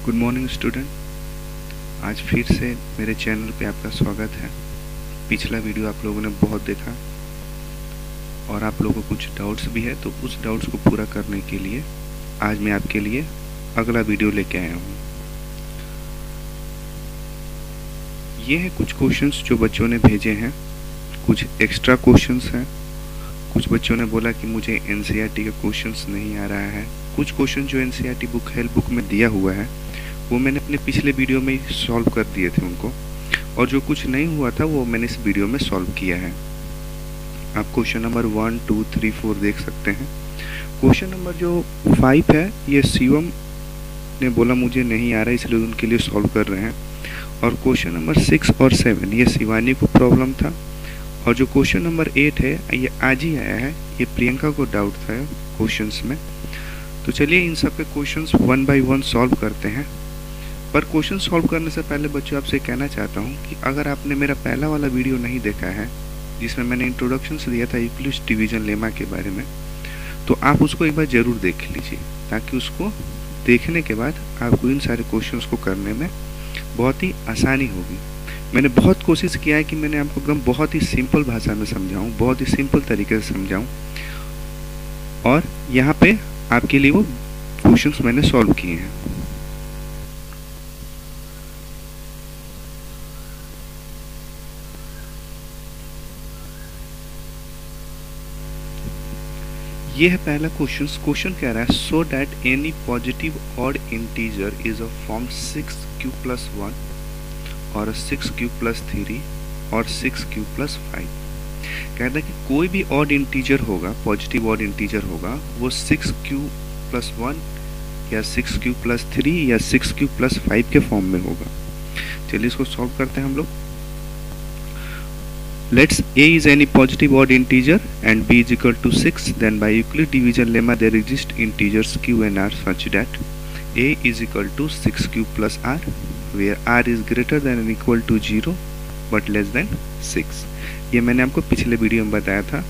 Good morning student, आज फिर से मेरे चैनल पे आपका स्वागत है। पिछला वीडियो आप लोगों ने बहुत देखा और आप लोगों को कुछ डाउट्स भी है, तो उस डाउट्स को पूरा करने के लिए आज मैं आपके लिए अगला वीडियो लेके आया हूँ। ये है कुछ क्वेश्चंस जो बच्चों ने भेजे हैं, कुछ एक्स्ट्रा क्वेश्चंस हैं। कुछ बच्चों ने बोला कि मुझे एनसीईआरटी का क्वेश्चंस नहीं आ रहा है। कुछ क्वेश्चन जो एनसीईआरटी बुक हेल्प बुक में दिया हुआ है वो मैंने अपने पिछले वीडियो में सॉल्व कर दिए थे उनको, और जो कुछ नहीं हुआ था वो मैंने इस वीडियो में सॉल्व किया है। आप क्वेश्चन नंबर 1, 2, 3, 4 देख सकते हैं। क्वेश्चन नंबर जो 5 है ये शिवम ने बोला मुझे नहीं आ रहा, इसलिए उनके लिए सॉल्व कर रहे हैं। और क्वेश्चन नंबर 6 और 7 ये शिवानी को प्रॉब्लम था। और जो क्वेश्चन नंबर 8 है ये आज ही आया है, ये प्रियंका को डाउट था क्वेश्चंस में। तो चलिए इन सब के क्वेश्चंस 1 बाय 1 सॉल्व करते हैं। पर क्वेश्चन सॉल्व करने से पहले बच्चों आपसे कहना चाहता हूँ कि अगर आपने मेरा पहला वाला वीडियो नहीं देखा है जिसमें मैंने इंट्रोडक्शन दिया था यूक्लिड्स डिवीजन लेमा के बारे में, तो आप उसको एक बार ज़रूर देख लीजिए, ताकि उसको देखने के बाद आपको इन सारे क्वेश्चंस को करने में बहुत ही आसानी होगी। मैंने बहुत कोशिश किया है कि मैंने आपको एकदम बहुत ही सिंपल भाषा में समझाऊं, बहुत ही सिंपल तरीके से समझाऊं, और यहाँ पे आपके लिए वो क्वेश्चंस मैंने सॉल्व किए हैं। ये है पहला क्वेश्चन। क्वेश्चन कह रहा है so that any positive odd integer is of form 6q+1 और 6q+3 और 6q+5। कहता है कि कोई भी ऑड इंटीजर होगा, पॉजिटिव ऑड इंटीजर होगा, वो 6q+1 या 6q+3 या 6q+5 के फॉर्म में होगा। चलिए इसको सॉल्व करते हैं हम लोग। Let's a is any positive odd integer and b is equal to 6, then by Euclid division lemma there exist integers q and r such that a is equal to 6q plus r, where r is greater than or equal to 0 but less than 6। ये मैंने आपको पिछले video में बताया था।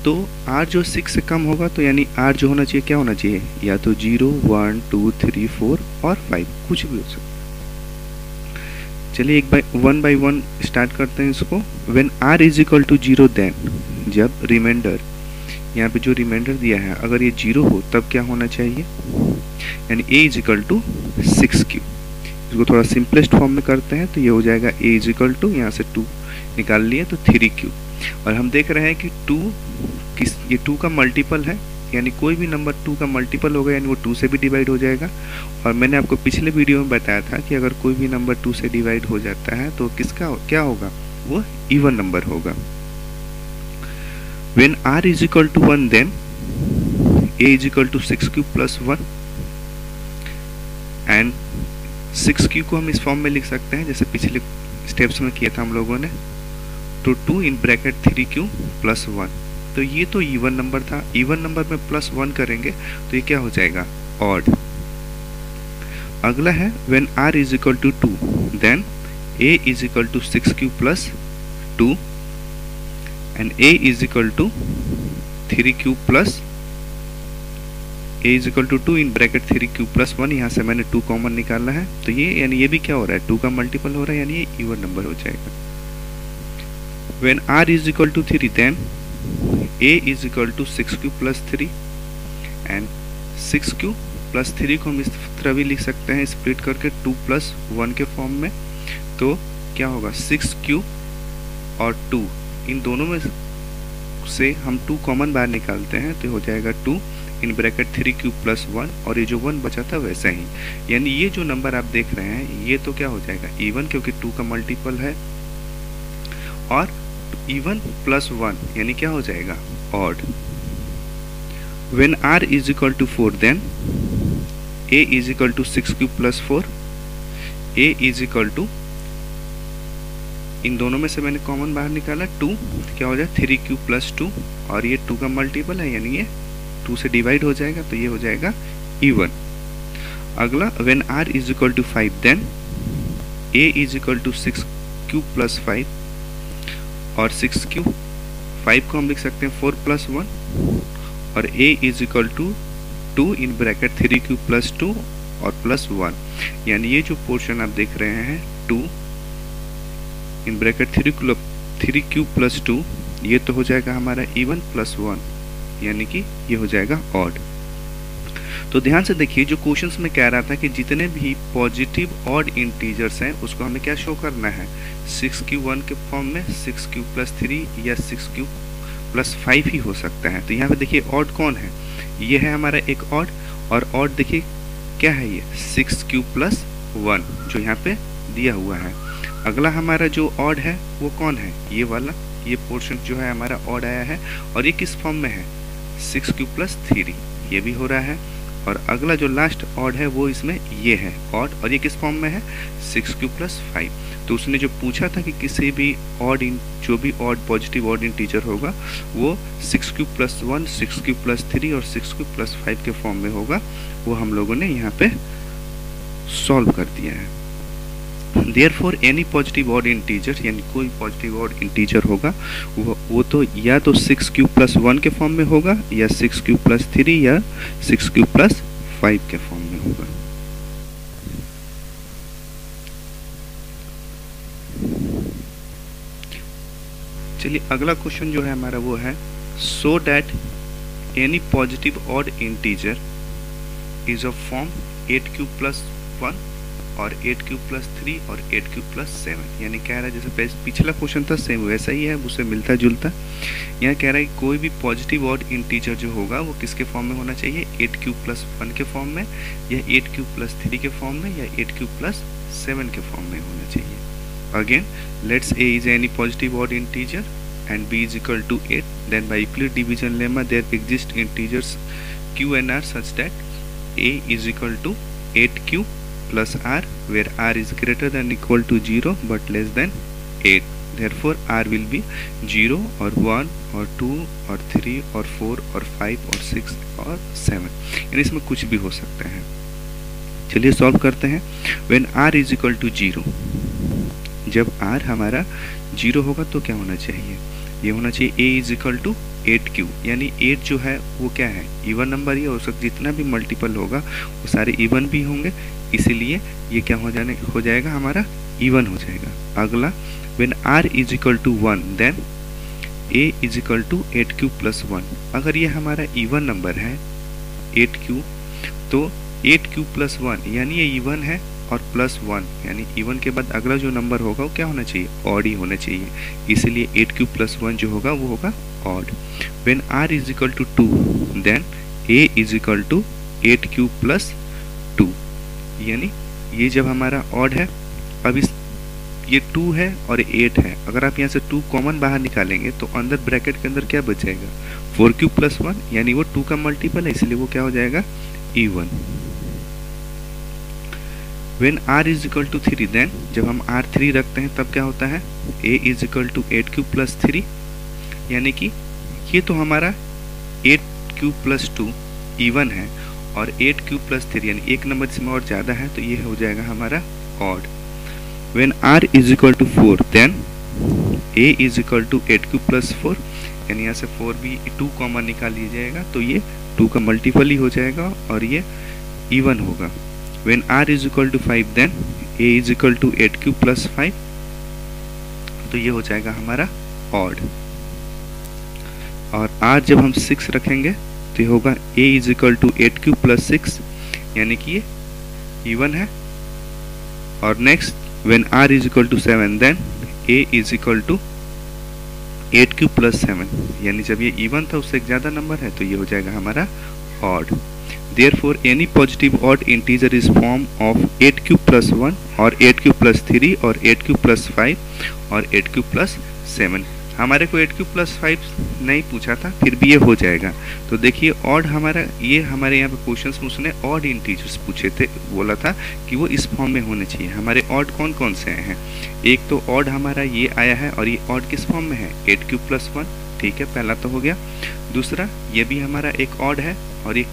तो r जो 6 से कम होगा तो यानी r जो होना चाहिए क्या होना चाहिए, या तो 0, 1, 2, 3, 4 और 5, कुछ भी हो सकता है। चलिए 1 by 1 स्टार्ट करते हैं इसको। When r is equal to 0 then, जब रिमाइंडर, यहाँ पे जो रिमाइंडर दिया है अगर ये 0 हो तब क्या होना चाहिए, यानी a is equal to 6q। इसको थोड़ा सिंपलेस्ट फॉर्म में करते हैं तो ये हो जाएगा a is equal to, यहाँ से 2 निकाल लिए तो 3q। और हम देख रहे हैं कि 2 ये 2 का मल्टीपल है, यानी कोई भी नंबर 2 का मल्टीपल होगा यानी वो 2 से भी डिवाइड हो जाएगा। और मैंने आपको पिछले वीडियो में बताया था कि अगर कोई भी नंबर 2 से डिवाइड हो जाता है तो किसका क्या होगा, वो इवन नंबर होगा। When r is equal to 1 then a is equal to 6q+1 and 6q को हम इस फॉर्म में लिख सकते हैं जैसे पिछले स्टेप्स में किया था हम लोगों ने, तो 2 इन ब्रैकेट 3q+1। तो ये तो इवन नंबर था, इवन नंबर में +1 करेंगे तो ये क्या हो जाएगा, ऑड। अगला है when r is equal to 2 then a is equal to 6q+2 and a is equal to 3q+a is equal to 2 in bracket 3q+1। यहाँ से मैंने 2 कॉमन निकालना है तो ये यानी ये भी क्या हो रहा है, 2 का मल्टीपल हो रहा है, यानी ये इवन नंबर हो जाएगा। When r is equal to 3 then a is equal to 6q+3 and 6q+3 को हम इस तरह भी लिख सकते हैं स्प्लिट करके 2+1 के फॉर्म में। तो क्या होगा, 6q और 2 इन दोनों में से हम 2 कॉमन बाहर निकालते हैं तो हो जाएगा 2 इन ब्रैकेट 3q+1, और ये जो 1 बचा था वैसा ही, यानी ये जो नंबर आप देख रहे हैं ये तो क्या हो जाएगा इवन, क्योंकि 2 का मल्टीपल है, और इवन +1 यानी क्या हो जाएगा, odd. When r is equal to 4 then a is equal to 6q+4, a is equal to, इन दोनों में से मैंने कॉमन बाहर निकाला 2, क्या हो जाए 3q+2, और ये 2 का मल्टीपल है यानी ये 2 से डिवाइड हो जाएगा तो ये हो जाएगा इवन। अगला when r is equal to 5 then a is equal to 6q+5 और 6q 5 को हम लिख सकते हैं 4 + 1 और a is equal to 2 in bracket 3 cube + 2 और +1, यानी ये जो पोर्शन आप देख रहे हैं 2 इन ब्रैकेट 3 क्यूब + 2, ये तो हो जाएगा हमारा इवन +1, यानी कि ये हो जाएगा ऑड। तो ध्यान से देखिए, जो क्वेश्चंस में कह रहा था कि जितने भी पॉजिटिव ऑड इंटीजर्स हैं उसको हमें क्या शो करना है, 6q1 के फॉर्म में 6q + 3 या 6q + 5 ही हो सकता है। तो यहाँ पे देखिए ऑड कौन है, ये है हमारा एक ऑड, और ऑड देखिए क्या है, ये 6q + 1 जो यहाँ पे दिया हुआ है। अगला हमारा जो ऑड है वो कौन है, ये वाला, ये पोर्शन जो है हमारा ऑड आया है, और ये किस फॉर्म में है, 6q + 3, ये भी हो रहा है। और अगला जो लास्ट ऑड है वो इसमें ये है ऑड, और ये किस फॉर्म में है, 6q + 5। तो उसने जो पूछा था कि किसी भी ऑड जो भी ऑड पॉजिटिव ऑड इंटीजर होगा वो 6q + 1, 6q + 3 और 6q + 5 के फॉर्म में होगा, वो हम लोगों ने यहाँ पे सॉल्व कर दिया है। Therefore any positive odd integer, यानी कोई पॉजिटिव ऑड इंटीजर होगा वो तो या तो 6q + 1 के फॉर्म में होगा, या 6q + 3 या 6q + 5 के फॉर्म में होगा। चलिए अगला क्वेश्चन जो है हमारा वो है, so that any positive odd integer is of form 8q + 1 और 8q + 3 और 8q + 7, यानी कह रहा है जैसे पिछला क्वेश्चन था सेम वैसा ही है, उससे मिलता जुलता। यहाँ कह रहा है कि कोई भी पॉजिटिव ऑड इंटीजर जो होगा वो किसके फॉर्म में होना चाहिए, 8q + 1 के फॉर्म में, या 8q + 3 के फॉर्म में, या 8q + 7 के फॉर्म में होना चाहिए। Again let's a is any positive odd integer and b is equal to 8, then by Euclid division lemma there exist integers q and r such that a is equal to 8q plus r, where r is greater than equal to 0 but less than 8. Therefore r will be 0 or 1 or 2 or 3 or 4 or 5 or 6 or 7, यानी इसमें कुछ भी हो सकता है। चलिए solve करते हैं। When r is equal to 0, जब r हमारा 0 होगा तो क्या होना चाहिए, ये होना चाहिए a is equal to 8q, यानी 8 जो है वो क्या है, इवन नंबर ही हो सकता, जितना भी मल्टीपल होगा वो सारे इवन भी होंगे, इसीलिए ये क्या हो जाएगा हमारा इवन हो जाएगा। अगला when r is equal to 1 then a is equal to 8q + 1, अगर ये हमारा इवन नंबर है 8q, तो 8q + 1 यानी ये इवन है, और +1 यानी इवन के बाद अगला जो नंबर होगा वो क्या होना चाहिए, ऑड ही होना चाहिए, इसीलिए 8q + 1 जो होगा वो होगा odd. when r is equal to 2 then a is equal to 8q + 2, यानी ये जब हमारा ऑड है, अब ये 2 है और 8 है, अगर आप यहाँ से 2 कॉमन बाहर निकालेंगे तो अंदर ब्रैकेट के अंदर क्या बच जाएगा, 4q + 1, यानी वो 2 का मल्टीपल है, इसलिए वो क्या हो जाएगा even. when r is equal to 3 then, जब हम r3 रखते हैं तब क्या होता है, a is equal to 8q + 3, यानी कि ये तो हमारा 8q + 2 इवन है, और 8q + 3 यानी एक नंबर इसमें और ज़्यादा है, तो ये हो जाएगा हमारा odd. when r is equal to 4 then a is equal to 8q + 4, यानी यहाँ से 4 भी 2 कॉमन निकाल लीजिएगा तो ये 2 का मल्टीपल ही हो जाएगा और ये इवन होगा। when r is equal to 5 then a is equal to 8q + 5, तो ये हो जाएगा हमारा ऑड। और r जब हम 6 रखेंगे तो ये होगा a is equal to 8q + 6, यानी कि ये इवन है। और next when r is equal to 7 then a is equal to 8q + 7, यानी जब ये इवन था उससे एक ज़्यादा नंबर है तो ये हो जाएगा हमारा odd. Therefore any positive odd integer is form of 8q + 1 और 8q + 3 और 8q + 5 और 8q + 7। हमारे को 8q + 5 नहीं पूछा था, फिर भी ये हो जाएगा। तो देखिए ऑड हमारा, ये हमारे यहाँ पे क्वेश्चंस में उसने ऑड इंटीजर्स पूछे थे, बोला था कि वो इस फॉर्म में होने चाहिए। हमारे ऑड कौन कौन से आए हैं, एक तो ऑड हमारा ये आया है, और ये ऑड किस फॉर्म में है, 8q + 1, ठीक है, पहला तो हो गया। दूसरा ये भी हमारा एक ऑड है, और ये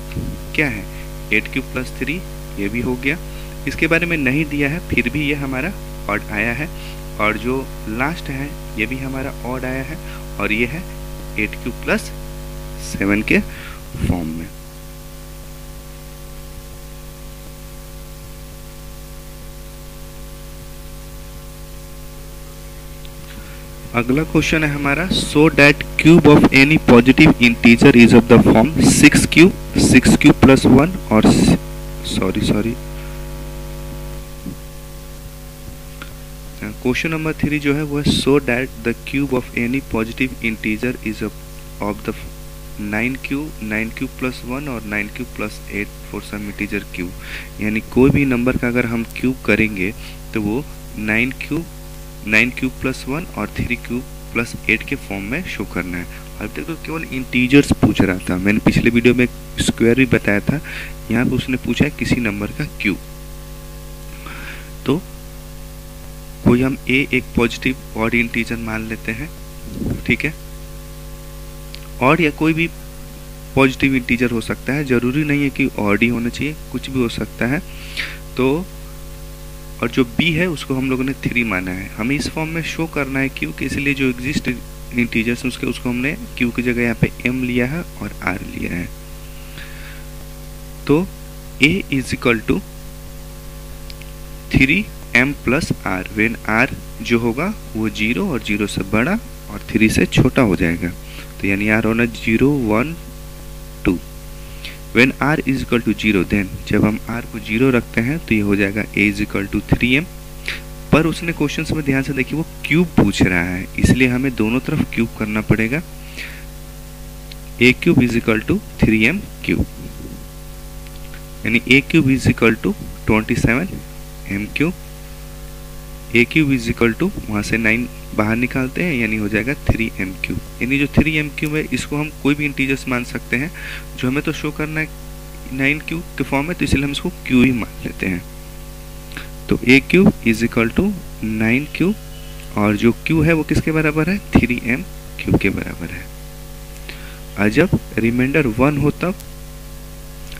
क्या है 8q + 3, ये भी हो गया। इसके बारे में नहीं दिया है, फिर भी ये हमारा ऑड आया है। और जो लास्ट है ये भी हमारा ऑड आया है, और ये है 8 क्यूब प्लस 7 के फॉर्म में। अगला क्वेश्चन है हमारा, so that cube of any positive integer is of the form 6 cube plus 1 और सॉरी क्वेश्चन नंबर 3 जो है वो है, so that the cube of any positive integer is of the 9 cube plus 1 और 9 cube plus 8 for some integer cube. यानी कोई भी number का अगर हम क्यूब करेंगे तो वो 9 क्यूब प्लस 1 और 3 क्यूब प्लस 8 के फॉर्म में शो करना है। अब तक तो केवल इंटीजर्स पूछ रहा था, मैंने पिछले वीडियो में स्क्वायर भी बताया था, यहाँ पे उसने पूछा है किसी नंबर का क्यूब। तो कोई हम एक पॉजिटिव ऑड इंटीजर मान लेते हैं, ठीक है, ऑड या कोई भी पॉजिटिव इंटीजर हो सकता है, जरूरी नहीं है कि ऑड ही होना चाहिए, कुछ भी हो सकता है। तो और जो b है उसको हम लोगों ने 3 माना है, हमें इस फॉर्म में शो करना है क्योंकि इसलिए जो एग्जिस्ट इंटीजर्स उसको हमने q की जगह यहाँ पे m लिया है और r लिया है। तो a is equal to 3m plus r, when r जो होगा वो 0 और 0 से बड़ा और 3 से छोटा हो जाएगा। तो यानी r होना 0 1 2। When r is equal to 0 then जब हम r को 0 रखते हैं तो ये हो जाएगा a is equal to 3m। पर उसने क्वेश्चंस में ध्यान से देखिए वो क्यूब पूछ रहा है, इसलिए हमें दोनों तरफ क्यूब करना पड़ेगा। a cube is equal to 3m cube, यानी a cube is equal to 27m cube. a cube is equal to, वहाँ से 9 बाहर निकालते हैं यानी हो जाएगा 3m क्यूब। यानी जो 3m क्यूब है इसको हम कोई भी इंटीजर्स मान सकते हैं, जो हमें तो शो करना है 9 क्यूब के फॉर्म में, तो इसलिए हम इसको क्यू ही मान लेते हैं। तो a cube is equal to 9 cube और जो q है वो किसके बराबर है, 3m क्यूब के बराबर है। और जब रिमाइंडर 1 हो तब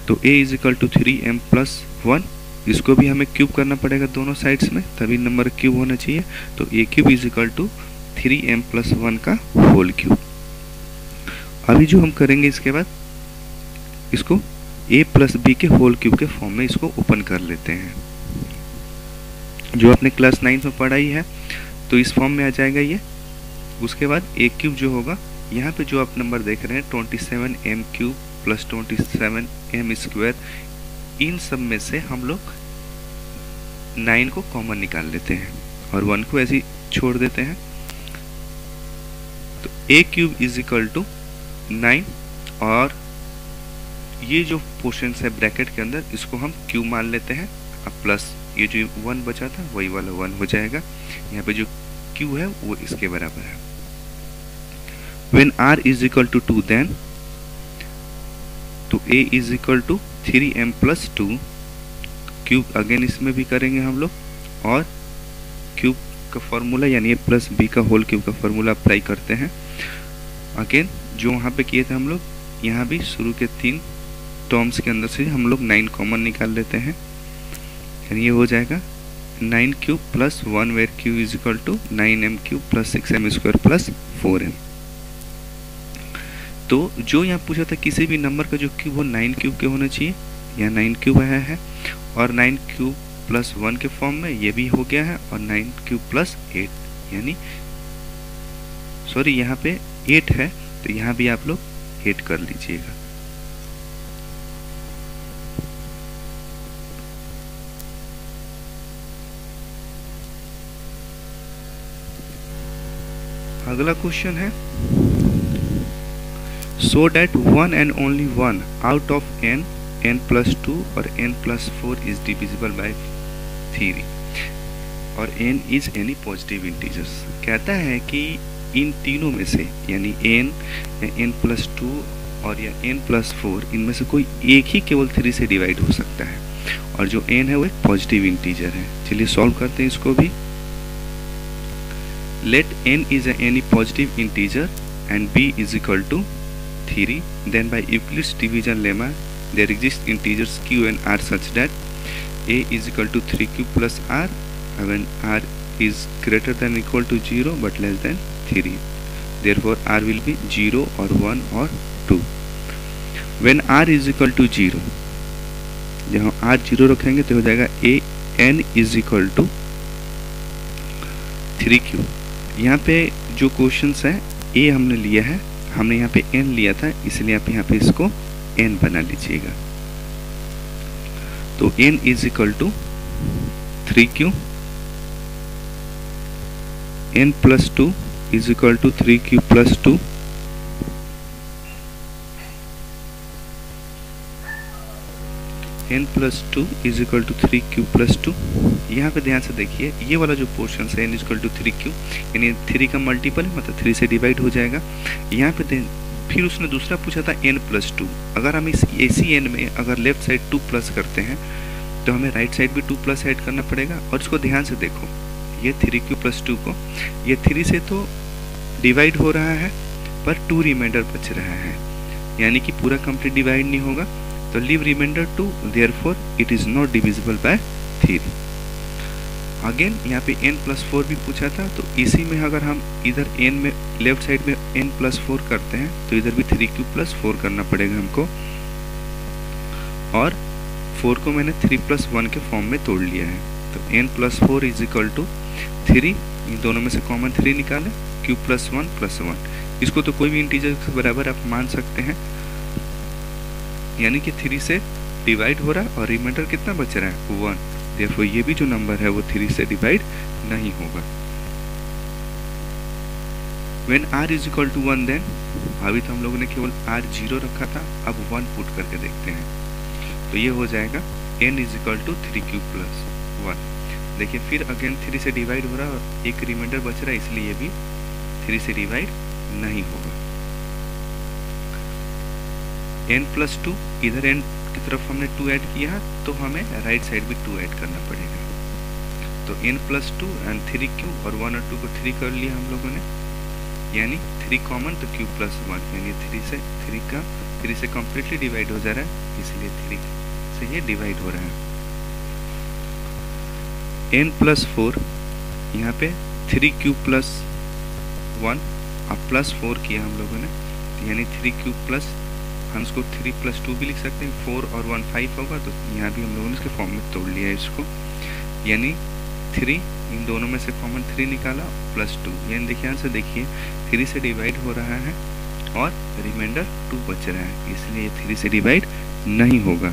तो a is equal to 3m plus 1, इसको भी हमें क्यूब करना पड़ेगा दोनों साइड्स में, तभी नंबर क्यूब होना चाहिए। तो a cube is equal to 3m plus 1 का होल क्यूब। अभी जो हम करेंगे इसके बाद इसको a प्लस b के होल क्यूब के फॉर्म में इसको ओपन कर लेते हैं, जो आपने क्लास 9 में पढ़ा ही है, तो इस फॉर्म में आ जाएगा ये। उसके बाद a क्यूब जो होगा, यहाँ पे जो आप नंबर देख रहे हैं 27m cube plus 27m square, इन सब में से हम लोग 9 को कॉमन निकाल लेते हैं और 1 को ऐसे ही छोड़ देते हैं। तो a cube is equal to 9 और ये जो पोर्शन है ब्रैकेट के अंदर इसको हम क्यूब मान लेते हैं। अब प्लस ये जो 1 बचा था वही वाला 1 हो जाएगा, यहाँ पे जो q है वो इसके बराबर है। When r is equal to 2 then तो a is equal to 3m plus 2 cube, again इसमें भी करेंगे हम लोग, और क्यूब का फॉर्मूला यानी a प्लस b का होल क्यूब का फॉर्मूला अप्लाई करते हैं। अगेन जो वहाँ पे किए थे हम लोग, यहाँ भी शुरू के 3 टर्म्स के अंदर से हम लोग 9 कॉमन निकाल लेते हैं, यानी ये हो जाएगा 9 cube plus 1 where cube is equal to 9m cube plus 6m square plus 4m। तो जो यहाँ पूछा था किसी भी नंबर का जो क्यूब हो 9 क्यूब के होना चाहिए, यहाँ 9 क्यूब आया है और 9 क्यूब प्लस 1 के फॉर्म में ये भी हो गया है, और 9 क्यूब प्लस 8 यानी सॉरी यहाँ पे 8 है तो यहाँ भी आप लोग 8 कर लीजिएगा। अगला क्वेश्चन है, so that one and only one out of n plus 2 और n plus 4 is divisible by 3 और n is any positive integers। कहता है कि इन तीनों में से यानी n या n plus 2 और या n plus 4 इनमें से कोई एक ही केवल 3 से डिवाइड हो सकता है, और जो n है वो एक पॉजिटिव इंटीजर है। चलिए सॉल्व करते हैं इसको भी। Let n is any positive integer and b is equal to 3, then by Euclid's division lemma there exist integers q and r such that a is equal to 3q plus r when r is greater than or equal to 0 but less than 3। Therefore r will be 0 और 1 और 2। When r is equal to 0, जहाँ r 0 रखेंगे तो हो जाएगा n is equal to 3q। यहाँ पे जो क्वेश्चंस है a हमने लिया है, हमने यहाँ पे n लिया था, इसलिए आप यहाँ पे इसको n बना लीजिएगा। तो n is equal to 3q, n plus 2 is equal to 3q plus 2, n plus 2 is equal to 3q plus 2। यहाँ पे ध्यान से देखिए, ये वाला जो पोर्शन है n is equal to 3q, यानी 3 का मल्टीपल है, मतलब 3 से डिवाइड हो जाएगा। यहाँ पे फिर उसने दूसरा पूछा था n प्लस 2। अगर हम इसी n में अगर लेफ्ट साइड 2 प्लस करते हैं तो हमें राइट साइड भी 2 प्लस ऐड करना पड़ेगा। और इसको ध्यान से देखो, ये 3q प्लस 2 को ये 3 से तो डिवाइड हो रहा है पर 2 रिमाइंडर बच रहा है, यानी कि पूरा कंप्लीट डिवाइड नहीं होगा। तो leave remainder 2, therefore it is not divisible bye 3। Again यहाँ पे n प्लस 4 भी पूछा था, तो इसी में अगर हम इधर n में लेफ्ट साइड में n प्लस 4 करते हैं तो इधर भी 3q प्लस 4 करना पड़ेगा हमको, और 4 को मैंने 3 प्लस 1 के फॉर्म में तोड़ लिया है। तो n plus 4 is equal to 3, इन दोनों में से कॉमन 3 निकालें, q प्लस 1 प्लस 1। इसको तो कोई भी इंटीजर के बराबर आप मान सकते हैं, यानी कि 3 से डिवाइड हो रहा है और रिमाइंडर कितना बच रहा है 1, देयरफॉर ये भी जो नंबर है वो 3 से डिवाइड नहीं होगा। When r is equal to 1 then, अभी तो हम लोगों ने केवल r 0 रखा था, अब 1 पुट करके देखते हैं तो ये हो जाएगा n is equal to 3q plus 1। देखिए फिर अगेन 3 से डिवाइड हो रहा है और एक रिमाइंडर बच रहा है, इसलिए ये भी 3 से डिवाइड नहीं होगा। n प्लस 2, इधर n की तरफ हमने 2 ऐड किया है तो हमें राइट साइड भी 2 ऐड करना पड़ेगा। तो n प्लस 2 एंड 3q, और 1 और 2 को 3 कर लिया हम लोगों ने, यानी 3 कॉमन तो q प्लस 1, यानी 3 से कम्प्लीटली डिवाइड हो जा रहा है, इसलिए 3 से ये डिवाइड हो रहा है। n प्लस 4, यहाँ पे 3q प्लस 1 अब प्लस 4 किया हम लोगों ने, यानी 3q प्लस, हम इसको 3 प्लस 2 भी लिख सकते हैं, 4 और 1 5 होगा, तो यहाँ भी हम लोगों ने इसके फॉर्म में तोड़ लिया है इसको, यानी 3, इन दोनों में से कॉमन 3 निकाला प्लस 2, यानी देखिए यहाँ से देखिए 3 से डिवाइड हो रहा है और रिमाइंडर 2 बच रहा है, इसलिए 3 से डिवाइड नहीं होगा।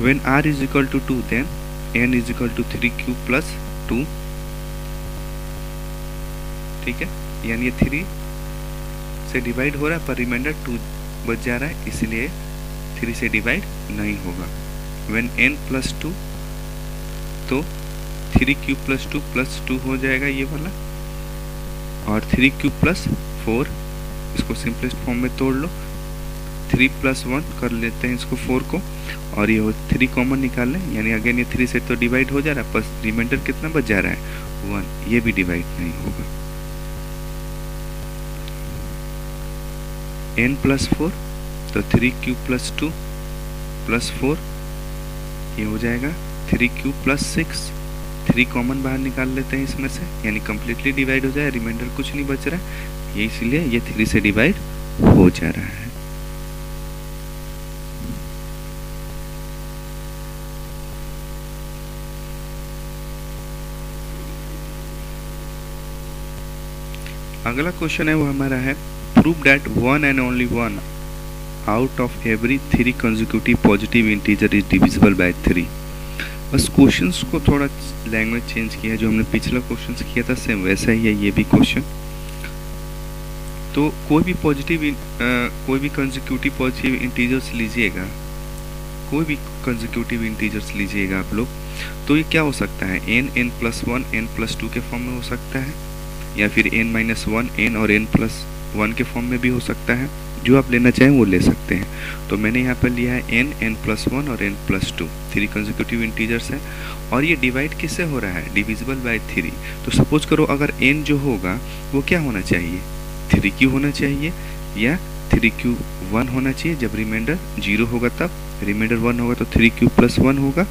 When r is equal to 2 then n is equal to 3q plus 2, ठीक है, यानी ये 3 से डिवाइड हो रहा है पर रिमाइंडर 2 बच जा रहा है, इसलिए 3 से डिवाइड नहीं होगा। When n प्लस 2, तो 3q प्लस 2 प्लस 2 हो जाएगा ये वाला, और 3q प्लस 4, इसको सिंपलेस्ट फॉर्म में तोड़ लो, 3 प्लस 1 कर लेते हैं इसको 4 को, और ये 3 कॉमन निकाल लें, यानी अगेन ये 3 से तो डिवाइड हो जा रहा है, बस रिमाइंडर कितना बच जा रहा है 1, ये भी डिवाइड नहीं होगा। n प्लस 4, तो 3q प्लस 2 प्लस 4, ये हो जाएगा 3q प्लस 6, 3 कॉमन बाहर निकाल लेते हैं इसमें से, यानी कम्प्लीटली डिवाइड हो जाए, रिमाइंडर कुछ नहीं बच रहा है, ये इसलिए ये 3 से डिवाइड हो जा रहा है। अगला क्वेश्चन है वो हमारा है, prove that one and only one out of every 3 consecutive positive integer is divisible by 3। बस क्वेश्चंस को थोड़ा लैंग्वेज चेंज किया है, जो हमने पिछला क्वेश्चन किया था सेम वैसा ही है ये भी क्वेश्चन। तो कोई भी कंसेक्यूटिव पॉजिटिव इंटीजर्स लीजिएगा, कोई भी कंसेक्यूटिव इंटीजर्स लीजिएगा आप लोग, तो ये क्या हो सकता है, n प्लस 1 n प्लस 2 के फॉर्म में हो सकता है, या फिर n माइनस 1 n और n प्लस 1 के फॉर्म में भी हो सकता है, जो आप लेना चाहें वो ले सकते हैं। तो मैंने यहाँ पर लिया है n प्लस 1 और n प्लस 2, 3 कंसेक्यूटिव इंटीजर्स हैं, और ये डिवाइड किससे हो रहा है, डिविजिबल बाय 3। तो सपोज करो अगर n जो होगा वो क्या होना चाहिए, 3q होना चाहिए, या 3q1 होना चाहिए, जब रिमाइंडर 0 होगा तब, रिमाइंडर 1 होगा तो 3q प्लस 1 होगा,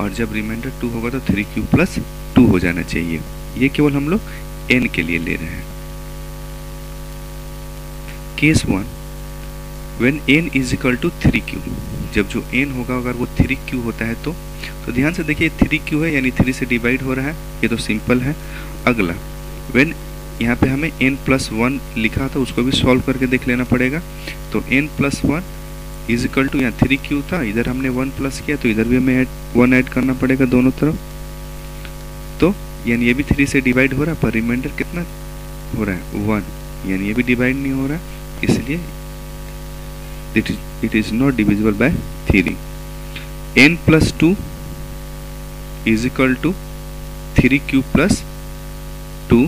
और जब रिमाइंडर 2 होगा तो 3q प्लस 2 हो जाना चाहिए। ये केवल हम लोग n के लिए ले रहे हैं। Case 1, when n is equal to 3q, जब जो n होगा अगर वो 3q होता है तो ध्यान से देखिए 3q है यानी 3 से डिवाइड हो रहा है, ये तो सिंपल है। अगला व्हेन यहाँ पे हमें n प्लस 1 लिखा था, उसको भी सॉल्व करके देख लेना पड़ेगा। तो n plus 1 is equal to, यहाँ 3q था, इधर हमने 1 प्लस किया तो इधर भी हमें 1 ऐड करना पड़ेगा दोनों तरफ। तो यानी ये भी 3 से डिवाइड हो रहा है, पर रिमाइंडर कितना हो रहा है 1, यानी ये भी डिवाइड नहीं हो रहा है, इसलिए it is not divisible by 3. n plus 2 is equal to 3q plus 2,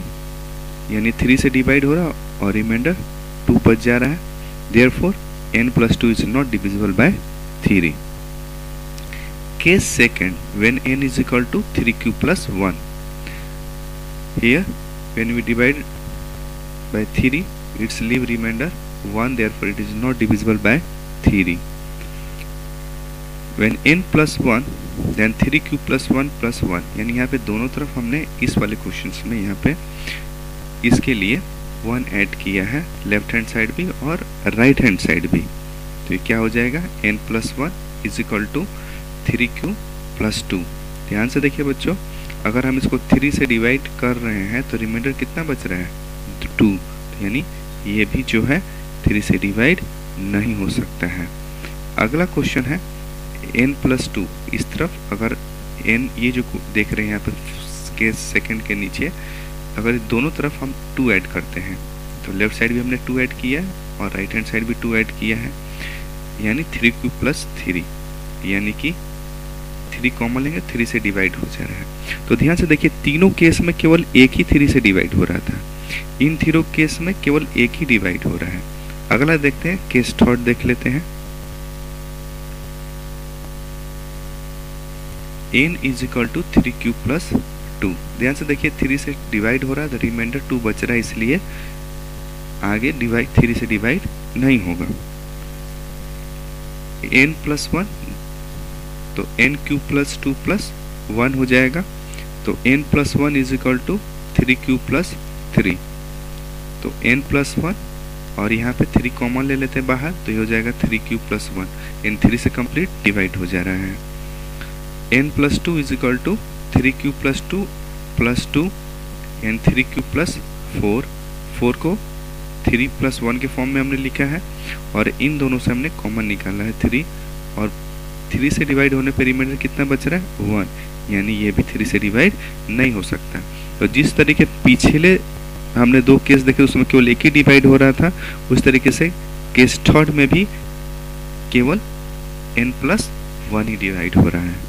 यानी 3 से डिवाइड हो रहा है और रिमाइंडर 2 बच जा रहा है, therefore n plus 2 is not divisible by 3. Case second, when n is equal to 3q plus 1, here when we divide by 3 its leave remainder 1, therefore it is not divisible by 3. When n plus 1 then 3q plus 1 plus 1, यानी यहाँ पे दोनों तरफ हमने इस वाले questions में यहाँ पे इसके लिए 1 ऐड किया है, लेफ्ट हैंड साइड भी और राइट हैंड साइड भी। तो ये क्या हो जाएगा, n plus 1 is equal to 3q plus 2। ध्यान से देखिए बच्चों, अगर हम इसको 3 से डिवाइड कर रहे हैं तो रिमाइंडर कितना बच रहा है 2, यानी ये भी जो है 3 से डिवाइड नहीं हो सकता है। अगला क्वेश्चन है n प्लस 2, इस तरफ अगर n ये जो देख रहे हैं यहाँ पर के सेकंड के नीचे, अगर दोनों तरफ हम 2 ऐड करते हैं तो लेफ्ट साइड भी हमने 2 ऐड किया है और राइट हैंड साइड भी 2 ऐड किया है, यानी 3q प्लस 3, यानी कि 3 कॉमन लेंगे 3 से डिवाइड हो जा रहा है। तो ध्यान से देखिए तीनों केस में केवल एक ही 3 से डिवाइड हो रहा था, इन तीनों केस में केवल एक ही डिवाइड हो रहा है। अगला देखते हैं, केस थर्ड देख लेते हैं। n is equal to 3q plus 2, ध्यान से देखिए 3 से डिवाइड हो रहा है तो रिमाइंडर 2 बच रहा है, इसलिए आगे डिवाइड 3 से डिवाइड नहीं होगा। n प्लस 1 तो nq प्लस 2 प्लस 1 हो जाएगा, तो n plus 1 is equal to 3q plus 3, तो n प्लस 1 और यहाँ पे 3 कॉमन ले लेते हैं बाहर, तो ये हो जाएगा 3q प्लस 1, इन 3 से कंप्लीट डिवाइड हो जा रहा है। n plus 2 is equal to 3q plus 2 plus 2 and 3q plus 4, 4 को 3 प्लस 1 के फॉर्म में हमने लिखा है और इन दोनों से हमने कॉमन निकाला है 3, और 3 से डिवाइड होने पर रिमाइंडर कितना बच रहा है 1, यानी ये भी 3 से डिवाइड नहीं हो सकता। तो जिस तरीके पिछले हमने 2 केस देखे उसमें केवल एक ही डिवाइड हो रहा था, उस तरीके से केस थर्ड में भी केवल n प्लस 1 ही डिवाइड हो रहा है।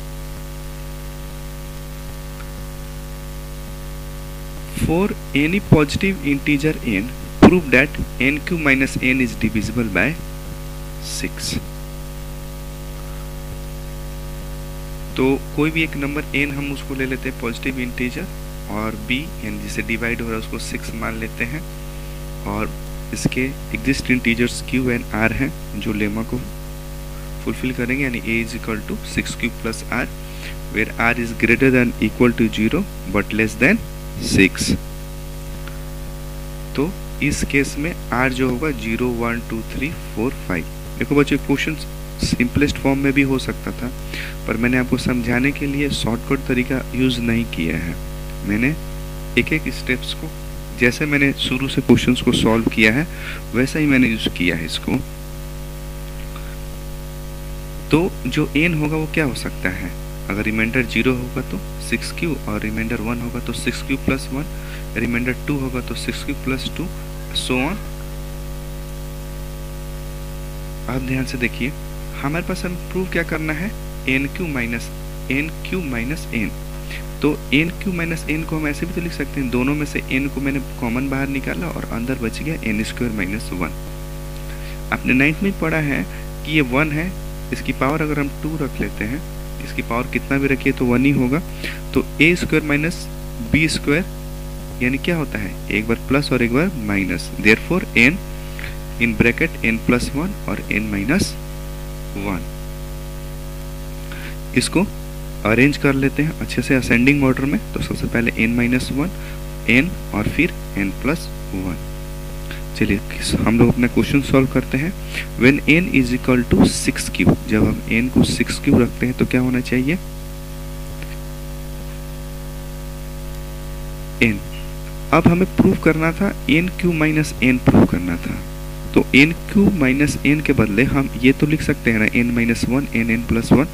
For any positive integer n, prove that nq minus n is divisible by 6। तो कोई भी एक नंबर n हम उसको ले लेते हैं पॉजिटिव इंटीजर, और b यानी जिसे डिवाइड हो रहा है उसको 6 मान लेते हैं, और इसके exist integers q and r हैं जो लेमा को फुलफिल करेंगे, यानी a is equal to 6q plus r, where r is greater than equal to 0 but less than 6। तो इस केस में r जो होगा 0 1 2 3 4 5। देखो बच्चों क्वेश्चन सिंपलेस्ट फॉर्म में भी हो सकता था, पर मैंने आपको समझाने के लिए शॉर्टकट तरीका यूज नहीं किया है। मैंने एक एक स्टेप्स को, जैसे मैंने शुरू से क्वेश्चंस को सॉल्व किया है वैसा ही मैंने यूज किया है इसको। तो जो n होगा वो क्या हो सकता है, अगर रिमाइंडर 0 होगा तो 6q और रिमाइंडर 1 होगा तो 6q प्लस 1, रिमाइंडर 2 होगा तो 6q प्लस 2, सो ऑन। आप ध्यान से देखिए हमारे पास हम प्रूव क्या करना है, nq माइनस n, तो nq माइनस n को हम ऐसे भी तो लिख सकते हैं, दोनों में से n को मैंने कॉमन बाहर निकाला और अंदर बच गया n स्क्वायर माइनस 1। आपने 9th में पढ़ा है कि ये 1 है, इसकी पावर अगर हम 2 रख लेते हैं, इसकी पावर कितना भी रखिए तो 1 ही होगा, तो a square minus b square यानी क्या होता है, एक बार प्लस और एक बार minus, therefore n in bracket n plus 1 और n माइनस 1। इसको अरेंज कर लेते हैं अच्छे से असेंडिंग ऑर्डर में। तो सबसे पहले n माइनस 1 n और फिर n+1। चलिए हम लोग अपना क्वेश्चन सॉल्व करते हैं। When n is equal to 6q, जब हम n को 6q रखते हैं तो क्या होना चाहिए, n। अब हमें प्रूव करना था nq माइनस n प्रूव करना था, तो nq माइनस n के बदले हम ये तो लिख सकते हैं ना n-1 n+1,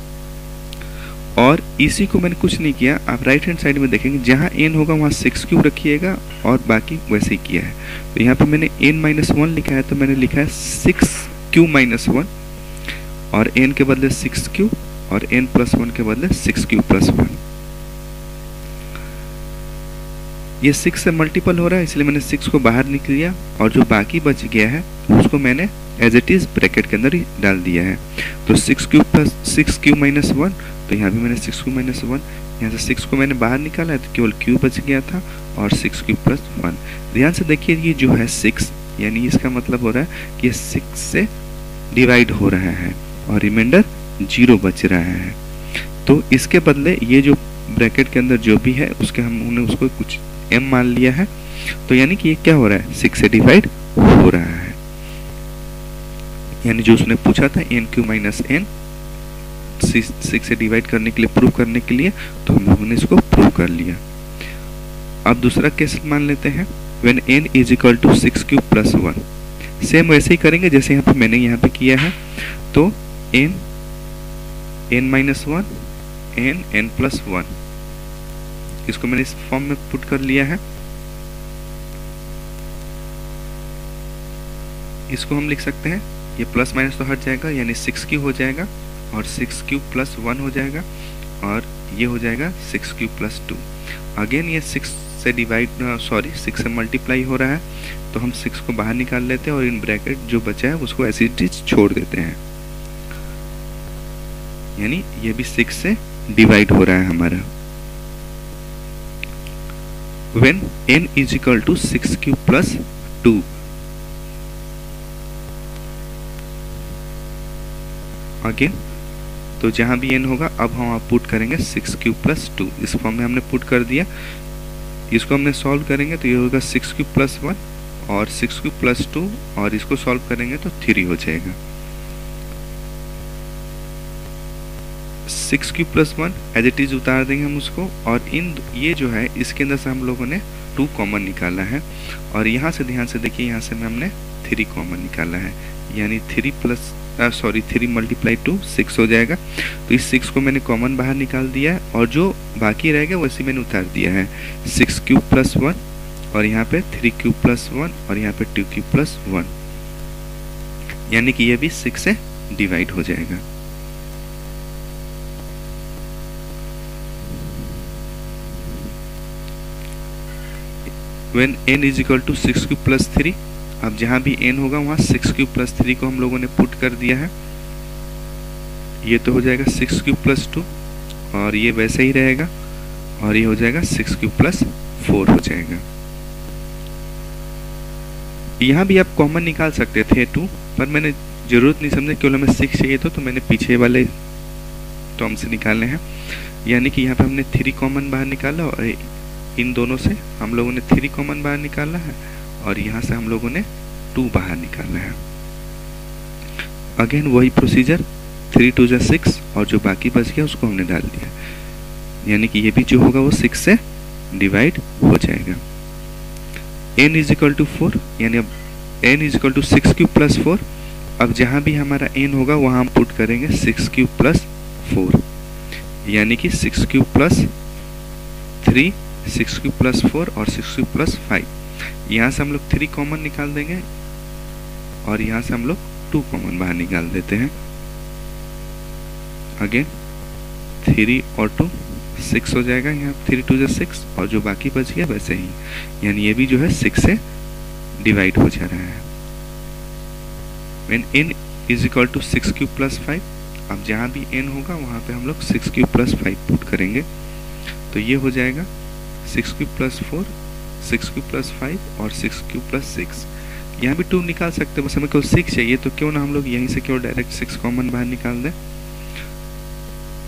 और इसी को मैंने कुछ नहीं किया। आप राइट हैंड साइड में देखेंगे जहाँ n होगा वहाँ 6q रखिएगा और बाकी वैसे ही किया है। तो यहाँ पे मैंने n-1 लिखा है, तो मैंने लिखा है 6q-1 और n के बदले 6q और n+1 के बदले 6q+1। ये 6 से मल्टीपल हो रहा है, इसलिए मैंने 6 को बाहर निकल लिया और जो बाकी बच गया है उसको मैंने एज इट इज ब्रैकेट के अंदर ही डाल दिया है। तो 6q-1, तो यहाँ भी मैंने 6q-1, यहाँ से 6 को मैंने बाहर निकाला है तो केवल q बच गया था और 6q+1। ध्यान से देखिए ये जो है 6, यानी इसका मतलब हो रहा है कि 6 से डिवाइड हो रहा है और रिमाइंडर 0 बच रहा है। तो इसके बदले ये जो ब्रैकेट के अंदर जो भी है उसके हमने उसको कुछ m मान लिया है, तो यानी कि ये क्या हो रहा है, 6 से डिवाइड हो रहा है। यानी जो उसने पूछा था nq-n 6 से डिवाइड करने के लिए, प्रूव करने के लिए, तो हम लोगों ने इसको प्रूव कर लिया। अब दूसरा केस मान लेते हैं, when n is equal to 6q+1। Same वैसे ही करेंगे जैसे यहाँ पे मैंने यहाँ पे किया है। तो n-1 n+1, इसको मैंने इस फॉर्म में पुट कर लिया है। इसको हम लिख सकते हैं, ये प्लस माइनस तो हट जाएगा, यानी 6q हो जाएगा और 6q+1 हो जाएगा और ये हो जाएगा 6q+2। अगेन ये 6 से मल्टीप्लाई हो रहा है, तो हम 6 को बाहर निकाल लेते हैं और इन ब्रैकेट जो बचा है उसको ऐसे ही छोड़ देते हैं, यानी ये भी 6 से डिवाइड हो रहा है हमारा। When n is equal to 6q+2, again तो जहां भी n होगा अब हम पुट करेंगे 6q+2। इस फॉर्म में हमने पुट कर दिया। इसको हमने सॉल्व करेंगे तो ये होगा 6q+1 और 6q+2 और इसको सॉल्व करेंगे तो 3 हो जाएगा। 6q+1 एज इट इज उतार देंगे हम उसको, और ये जो है इसके अंदर से हम लोगों ने 2 कॉमन निकाला है और यहाँ से ध्यान से देखिए यहाँ से हमने 3 कॉमन निकाला है, यानी 3 × 2 6 हो जाएगा। तो इस 6 को मैंने कॉमन बाहर निकाल दिया है और जो बाकी रहेगा वैसे मैंने उतार दिया है। 6q+1 और यहाँ पे 3q+1 और यहाँ पे 2q+1, यानी कि ये भी 6 से डिवाइड हो जाएगा। When n is equal to 6q+3, अब जहां भी n होगा वहां 6q+3 को हम लोगों ने पुट कर दिया है। ये तो हो जाएगा 6q+2 और ये वैसे ही रहेगा और ये हो जाएगा 6q+4 हो जाएगा। यहाँ भी आप कॉमन निकाल सकते थे 2, पर मैंने जरूरत नहीं समझा, केवल हमें 6 चाहिए तो मैंने पीछे वाले टर्म से निकालने हैं। यानी कि यहाँ पे हमने 3 कॉमन बाहर निकाला और इन दोनों से हम लोगों ने 3 कॉमन बाहर निकाला है और यहाँ से हम लोगों ने 2 बाहर निकाला है। अगेन वही प्रोसीजर, 3 × 2 = 6 और जो बाकी बच गया उसको हमने डाल दिया, यानी कि ये भी जो होगा वो 6 से डिवाइड हो जाएगा। n इज इक्वल टू 4, यानी अब n is equal to 6q+4। अब जहाँ भी हमारा n होगा वहाँ हम पुट करेंगे 6q+4, यानी कि 6q+3 6q+4 और 6q+5। यहाँ से हम लोग 3 कॉमन निकाल देंगे और यहाँ से हम लोग 2 कॉमन बाहर निकाल देते हैं। अगेन 3 और 2 6 हो जाएगा, यहाँ 3 × 2 = 6 और जो बाकी बच गया वैसे ही, यानी ये भी जो है 6 से डिवाइड हो जा रहा है। When n is equal to 6q+5, अब जहाँ भी n होगा वहाँ पे हम लोग 6q+5 पुट करेंगे, तो ये हो जाएगा 6q+4 6q+5 और 6q+6। यहाँ भी 2 निकाल सकते हैं, बस हमें केवल 6 चाहिए, तो क्यों ना हम लोग यहीं से केवल डायरेक्ट 6 कॉमन बाहर निकाल दें।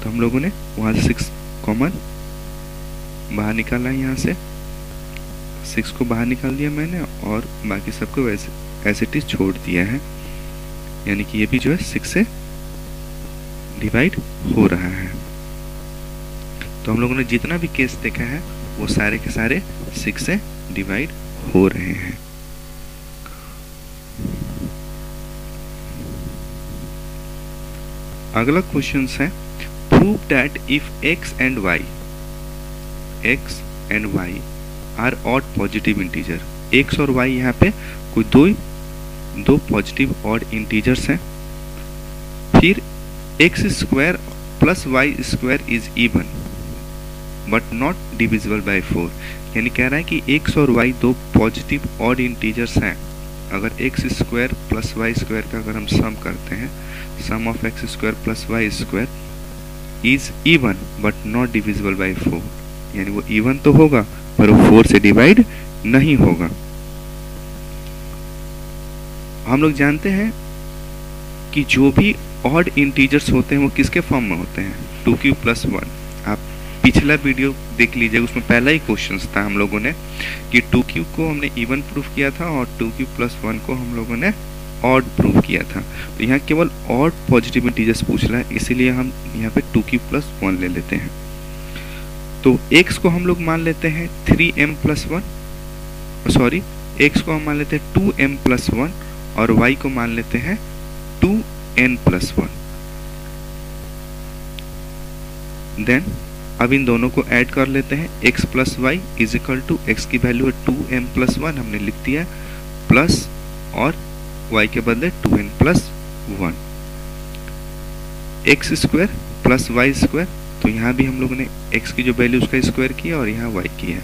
तो हम लोगों ने वहाँ से 6 कॉमन बाहर निकाला है यहाँ से, 6 को बाहर निकाल दिया मैंने और बाकी सबको वैसे एज इट इज छोड़ दिया है, यानी कि ये भी जो है 6 से डिवाइड हो रहा है। तो हम लोगों ने जितना भी केस देखा है वो सारे के सारे 6 से डिवाइड हो रहे हैं। अगला क्वेश्चन है prove that if x and y are odd positive integer. x और y यहाँ पे कोई दो पॉजिटिव ऑड इंटीजर्स हैं। फिर x square plus y square is even but not divisible by 4, यानी कह रहा है कि x और y दो पॉजिटिव ऑड इंटीजर्स हैं। अगर x square plus y square का अगर हम सम करते हैं, sum of x square plus y square is even but not divisible by 4, यानी वो इवन तो होगा पर वो 4 से डिवाइड नहीं होगा। हम लोग जानते हैं कि जो भी ऑड इंटीजर्स होते हैं वो किसके फॉर्म में होते हैं, 2q प्लस 1। आप पिछला वीडियो देख लीजिए, उसमें पहला ही क्वेश्चन था हम लोगों ने कि 2q को हमने इवन प्रूफ किया था और 2q प्लस 1 को हम लोगों ने ऑड प्रूफ किया था। तो यहाँ केवल ऑड पॉजिटिव इंटीजर्स पूछ रहा है, इसीलिए हम यहाँ पे 2q प्लस 1 ले लेते हैं। तो x को हम लोग मान लेते हैं 3m प्लस 1, सॉरी x को हम मान लेते हैं 2m प्लस 1 और y को मान लेते हैं 2n प्लस 1। देन अब इन दोनों को ऐड कर लेते हैं, x plus y is equal to x की वैल्यू है 2m प्लस 1 हमने लिख दिया, प्लस और y के बदले 2n plus 1, x square plus y square. तो यहाँ भी हम लोगों ने x की जो वैल्यू उसका स्क्वायर किया और यहाँ y की है।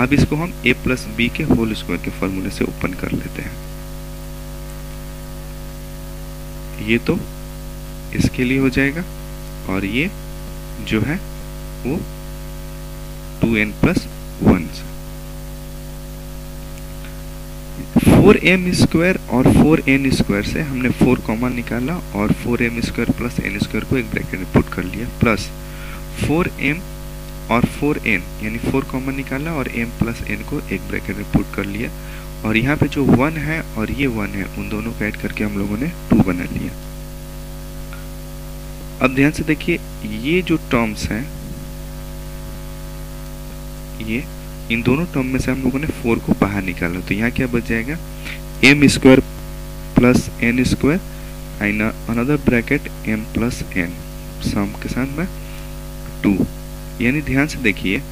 अब इसको हम a प्लस बी के होल स्क्वायर के फॉर्मूले से ओपन कर लेते हैं। ये तो इसके लिए हो जाएगा और ये जो है वो 2n प्लस 1 से 4m स्क्वायर और 4n स्क्वायर से हमने 4 कॉमन निकाला और 4m square plus n square को एक ब्रैकेट में पुट कर लिया, प्लस 4m और 4n यानी 4 कॉमन निकाला और m प्लस n को एक ब्रैकेट में पुट कर लिया और यहाँ पे जो 1 है और ये 1 है उन दोनों को ऐड करके हम लोगों ने 2 बना लिया। अब ध्यान से देखिए, ये जो टर्म्स हैं ये इन दोनों टर्म में से हम लोगों ने 4 को बाहर निकाला, तो यहाँ क्या बच जाएगा m square plus n square and another bracket m plus n सम के साथ में 2। यानी ध्यान से देखिए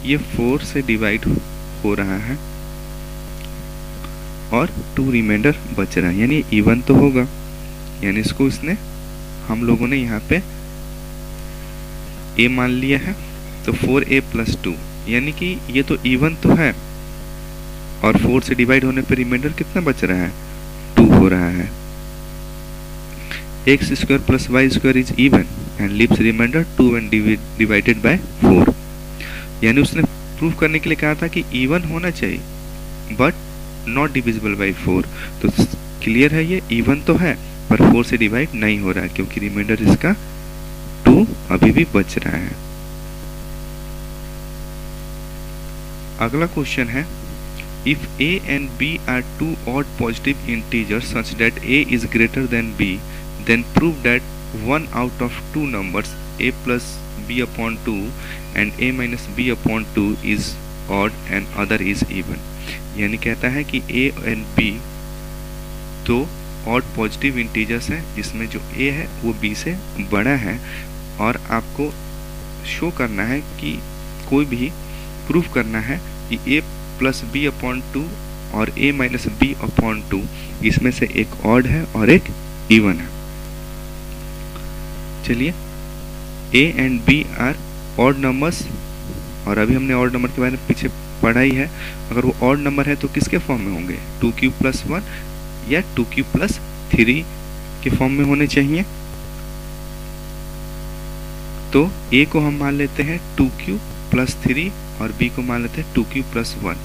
ये 4 से डिवाइड हो रहा है और 2 रिमाइंडर बच रहा है, यानी इवन तो होगा, यानी इसको इसने हम लोगों ने यहाँ पे a मान लिया है। तो 4a प्लस 2 यानी कि ये तो इवन तो है और 4 से डिवाइड होने पर रिमाइंडर कितना बच रहा है 2 हो रहा है। x square plus y square is even and leaves remainder 2 and divided by 4, यानी उसने प्रूव करने के लिए कहा था कि इवन होना चाहिए बट नॉट डिविजिबल बाय 4। तो क्लियर है ये इवन तो है पर 4 से डिवाइड नहीं हो रहा है क्योंकि रिमाइंडर इसका 2 अभी भी बच रहा है। अगला क्वेश्चन है if a and b are two odd positive integers such that a is greater than b then prove that one out of two numbers a plus b upon 2 and a minus b upon 2 is odd and other is even। यानी कहता है कि a and b दो odd positive integers हैं जिसमें जो a है वो b से बड़ा है और आपको शो करना है कि कोई भी प्रूफ करना है कि a प्लस बी अपॉन 2 और a माइनस बी अपॉन 2 इसमें से एक ऑड है और एक इवन है। चलिए a and b are odd numbers और अभी हमने ऑड नंबर के बारे में पीछे पढ़ा ही है। अगर वो ऑड नंबर है तो किसके फॉर्म में होंगे 2q प्लस 1 या 2q प्लस 3 के फॉर्म में होने चाहिए। तो a को हम मान लेते हैं 2q प्लस 3 और b को मान लेते हैं 2q प्लस 1।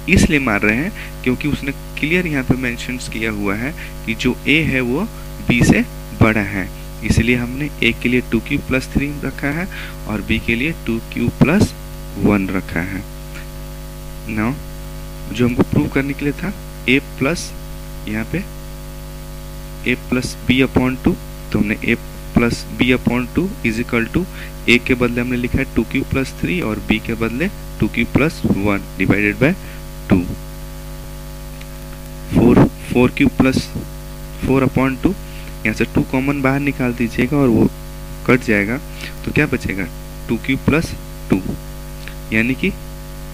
इसलिए मान रहे हैं क्योंकि उसने क्लियर यहाँ पे मेंशन किया हुआ है कि जो a है वो b से बड़ा है, इसलिए हमने a के लिए 2q प्लस 3 रखा है और b के लिए 2q प्लस 1 रखा है। नाउ जो हमको प्रूव करने के लिए था a प्लस यहाँ पे a plus b upon two, तो हमने a plus b upon two is equal to a के बदले हमने लिखा है 2q प्लस 3 और b के बदले 2q plus 1 divided by 2। 4q plus 4 upon 2, यहाँ से 2 कॉमन बाहर निकाल दीजिएगा और वो कट जाएगा, तो क्या बचेगा 2q प्लस 2, यानी कि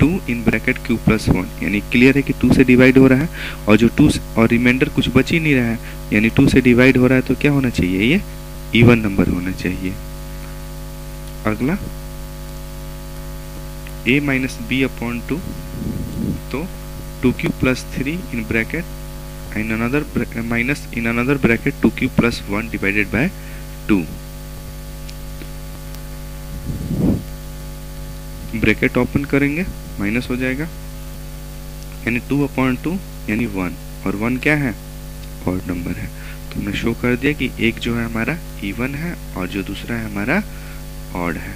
2 इन ब्रैकेट q प्लस 1, यानी क्लियर है कि 2 से डिवाइड हो रहा है और जो 2 और रिमाइंडर कुछ बच ही नहीं रहा है, यानी 2 से डिवाइड हो रहा है, तो क्या होना चाहिए, ये इवन नंबर होना चाहिए। अगला a माइनस बी अपॉन 2, तो 2q plus 3 in bracket in another bracket 2q plus 1 divided by 2, bracket open करेंगे माइनस हो जाएगा, यानी 2 अपॉन 2 यानी 1, और 1 क्या है, ऑड नंबर है। तो हमने शो कर दिया कि एक जो है हमारा इवन है और जो दूसरा है हमारा ऑड है।